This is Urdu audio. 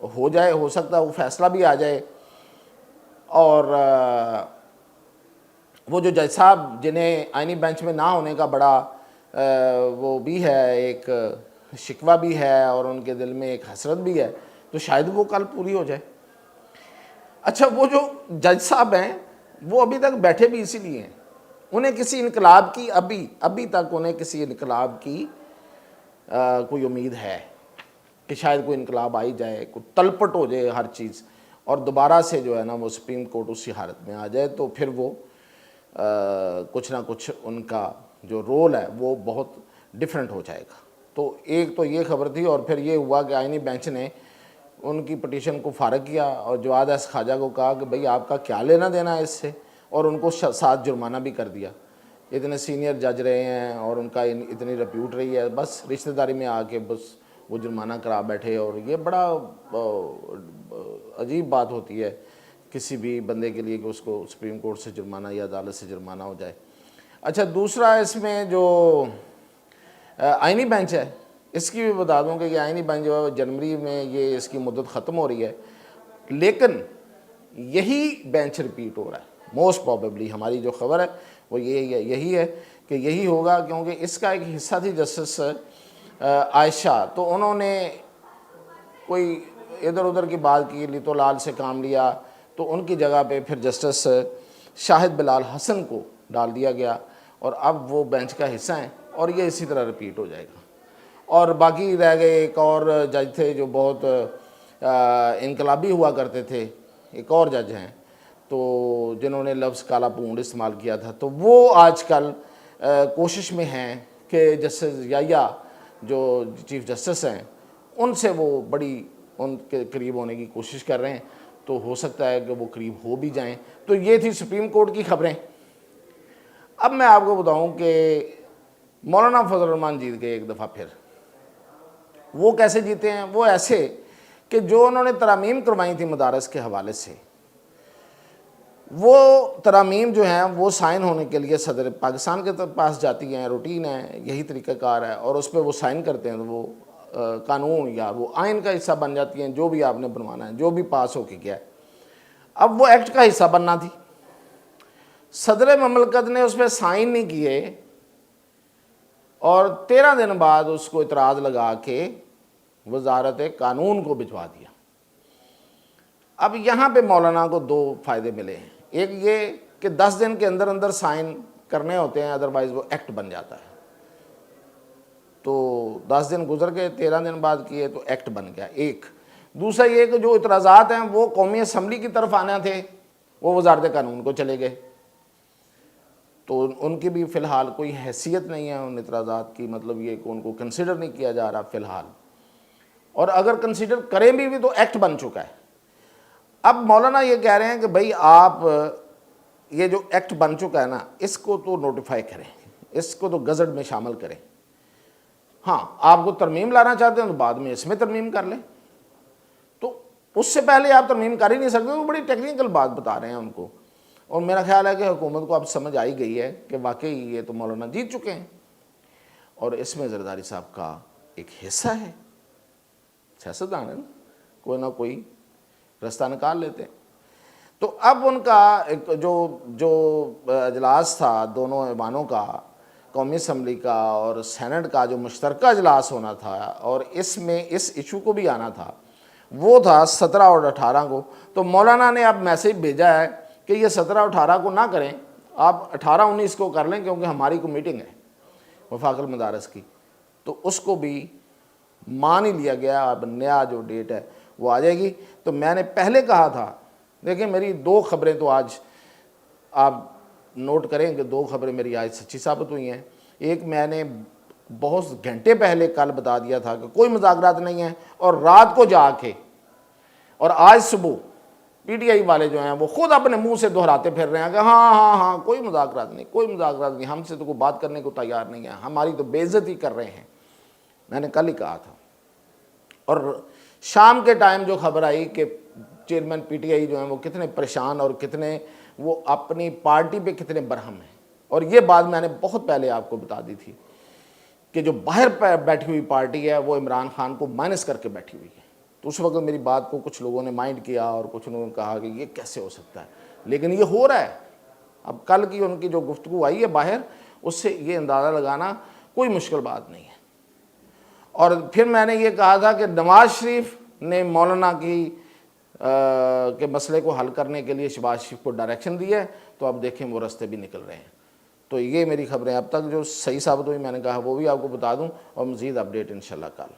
ہو جائے، ہو سکتا ہے وہ فیصلہ بھی آ جائے، اور وہ جو جج صاحب جنہیں آئینی بینچ میں نہ ہونے کا بڑا وہ بھی ہے، ایک شکوہ بھی ہے اور ان کے دل میں ایک حسرت بھی ہے، تو شاید وہ کل پوری ہو جائے۔ اچھا، وہ جو جج صاحب ہیں وہ ابھی تک بیٹھے بھی اسی لیے ہیں، انہیں کسی انقلاب کی ابھی تک انہیں کسی انقلاب کی کوئی امید ہے کہ شاید کوئی انقلاب آئی جائے، کوئی تلپٹ ہو جائے ہر چیز، اور دوبارہ سے جو ہے نا وہ سپریم کورٹ اسی حالت میں آ جائے، تو پھر وہ کچھ نہ کچھ ان کا جو رول ہے وہ بہت ڈیفرنٹ ہو جائے گا۔ تو ایک تو یہ خبر تھی، اور پھر یہ ہوا کہ آئینی بینچ نے ان کی پٹیشن کو فارغ کیا اور جواد احمد خواجہ کو کہا کہ بھئی آپ کا کیا لینا دینا ہے اس سے، اور ان کو 7 جرمانہ بھی کر دیا۔ اتنے سینئر جج رہے ہیں اور ان کا اتنی ریپیوٹ رہی ہے، بس رشتہ داری میں آ کے بس وہ جرمانہ کرا بیٹھے، اور یہ بڑا عجیب بات ہوتی ہے کسی بھی بندے کے لیے کہ اس کو سپریم کورٹ سے جرمانہ یا عدالت سے جرمانہ ہو جائے۔ اچھا، دوسرا اس میں جو آئینی بینچ ہے اس کی بھی بتا دوں کہ یہ آئینی بینچ جو ہے جنوری میں یہ اس کی مدت ختم ہو رہی ہے، لیکن یہی بینچ ریپیٹ ہو رہا ہے۔ موسٹ پروبیبلی ہماری جو خبر ہے وہ یہی ہے کہ یہی ہوگا، کیونکہ اس کا ایک حصہ تھی جسٹس عائشہ، تو انہوں نے کوئی ادھر ادھر کی بات کی، لیتو لال سے کام لیا، تو ان کی جگہ پہ پھر جسٹس شاہد بلال حسن کو ڈال دیا گیا، اور اب وہ بینچ کا حصہ ہیں، اور یہ اسی طرح ریپیٹ ہو جائے گا۔ اور باقی رہ گئے ایک اور جج تھے جو بہت انقلابی ہوا کرتے تھے، ایک اور جج ہیں تو جنہوں نے لفظ کالا پونڈ استعمال کیا تھا، تو وہ آج کل کوشش میں ہیں کہ جسٹس یحییٰ جو چیف جسٹس ہیں ان سے وہ بڑی ان کے قریب ہونے کی کوشش کر رہے ہیں، تو ہو سکتا ہے کہ وہ قریب ہو بھی جائیں۔ تو یہ تھی سپریم کورٹ کی خبریں۔ اب میں آپ کو بتاؤں کہ مولانا فضل الرحمان جیت گئے ایک دفعہ پھر۔ وہ کیسے جیتے ہیں؟ وہ ایسے کہ جو انہوں نے ترامیم کروائی تھی مدارس کے حوالے سے، وہ ترامیم جو ہیں وہ سائن ہونے کے لیے صدر پاکستان کے پاس جاتی ہیں، روٹین ہے، یہی طریقہ کار ہے، اور اس پہ وہ سائن کرتے ہیں، وہ قانون یا وہ آئین کا حصہ بن جاتی ہیں، جو بھی آپ نے بنوانا ہے، جو بھی پاس ہو کے گیا ہے۔ اب وہ ایکٹ کا حصہ بننا تھی، صدر مملکت نے اس پہ سائن نہیں کیے، اور 13 دن بعد اس کو اعتراض لگا کے وزارت قانون کو بھجوا دیا۔ اب یہاں پہ مولانا کو 2 فائدے ملے ہیں، ایک یہ کہ 10 دن کے اندر اندر سائن کرنے ہوتے ہیں، ادروائز وہ ایکٹ بن جاتا ہے، تو 10 دن گزر گئے، 13 دن بعد کیے تو ایکٹ بن گیا ایک۔ دوسرا یہ کہ جو اعتراضات ہیں وہ قومی اسمبلی کی طرف آنا تھے، وہ وزارت قانون کو چلے گئے، تو ان کی بھی فی الحال کوئی حیثیت نہیں ہے ان اعتراضات کی، مطلب یہ کہ ان کو کنسیڈر نہیں کیا جا رہا فی الحال، اور اگر کنسیڈر کریں بھی تو ایکٹ بن چکا ہے۔ اب مولانا یہ کہہ رہے ہیں کہ بھئی آپ یہ جو ایکٹ بن چکا ہے نا، اس کو تو نوٹیفائی کریں، اس کو تو گزٹ میں شامل کریں۔ ہاں، آپ کو ترمیم لانا چاہتے ہیں تو بعد میں اس میں ترمیم کر لیں، تو اس سے پہلے آپ ترمیم کر ہی نہیں سکتے۔ وہ بڑی ٹیکنیکل بات بتا رہے ہیں ان کو، اور میرا خیال ہے کہ حکومت کو اب سمجھ آئی گئی ہے کہ واقعی یہ تو مولانا جیت چکے ہیں، اور اس میں زرداری صاحب کا ایک حصہ ہے، سیاستدان ہے، کوئی نہ کوئی رستہ نکال لیتے ہیں۔ تو اب ان کا جو اجلاس تھا دونوں ایوانوں کا، قومی اسمبلی کا اور سینٹ کا، جو مشترکہ اجلاس ہونا تھا، اور اس میں اس ایشو کو بھی آنا تھا، وہ تھا 17 اور 18 کو۔ تو مولانا نے اب میسیج بھیجا ہے کہ یہ 17 اور 18 کو نہ کریں، آپ 18 19 کو کر لیں، کیونکہ ہماری کو میٹنگ ہے وفاق المدارس کی، تو اس کو بھی مان ہی لیا گیا۔ اب نیا جو ڈیٹ ہے وہ آ جائے گی۔ تو میں نے پہلے کہا تھا، دیکھیں میری 2 خبریں تو آج آپ نوٹ کریں کہ 2 خبریں میری آج سچی ثابت ہوئی ہیں۔ ایک میں نے بہت گھنٹے پہلے کل بتا دیا تھا کہ کوئی مذاکرات نہیں ہیں، اور رات کو جا کے اور آج صبح پی ٹی آئی والے جو ہیں وہ خود اپنے منہ سے دہراتے پھر رہے ہیں کہ ہاں کوئی مذاکرات نہیں، کوئی مذاکرات نہیں، ہم سے تو کوئی بات کرنے کو تیار نہیں ہے، ہماری تو بے عزتی کر رہے ہیں۔ میں نے کل ہی کہا تھا۔ اور شام کے ٹائم جو خبر آئی کہ چیئرمین پی ٹی آئی جو ہیں وہ کتنے پریشان اور کتنے وہ اپنی پارٹی پہ کتنے برہم ہیں، اور یہ بات میں نے بہت پہلے آپ کو بتا دی تھی کہ جو باہر بیٹھی ہوئی پارٹی ہے وہ عمران خان کو مائنس کر کے بیٹھی ہوئی ہے، تو اس وقت میری بات کو کچھ لوگوں نے مائنڈ کیا اور کچھ لوگوں نے کہا کہ یہ کیسے ہو سکتا ہے، لیکن یہ ہو رہا ہے۔ اب کل کی ان کی جو گفتگو آئی ہے باہر، اس سے یہ اندازہ لگانا کوئی مشکل بات نہیں ہے۔ اور پھر میں نے یہ کہا تھا کہ نواز شریف نے مولانا کے مسئلے کو حل کرنے کے لیے شہباز شریف کو ڈائریکشن دیا ہے، تو اب دیکھیں وہ رستے بھی نکل رہے ہیں۔ تو یہ میری خبریں اب تک جو صحیح ثابت ہوئی میں نے کہا وہ بھی آپ کو بتا دوں، اور مزید اپڈیٹ انشاءاللہ کل۔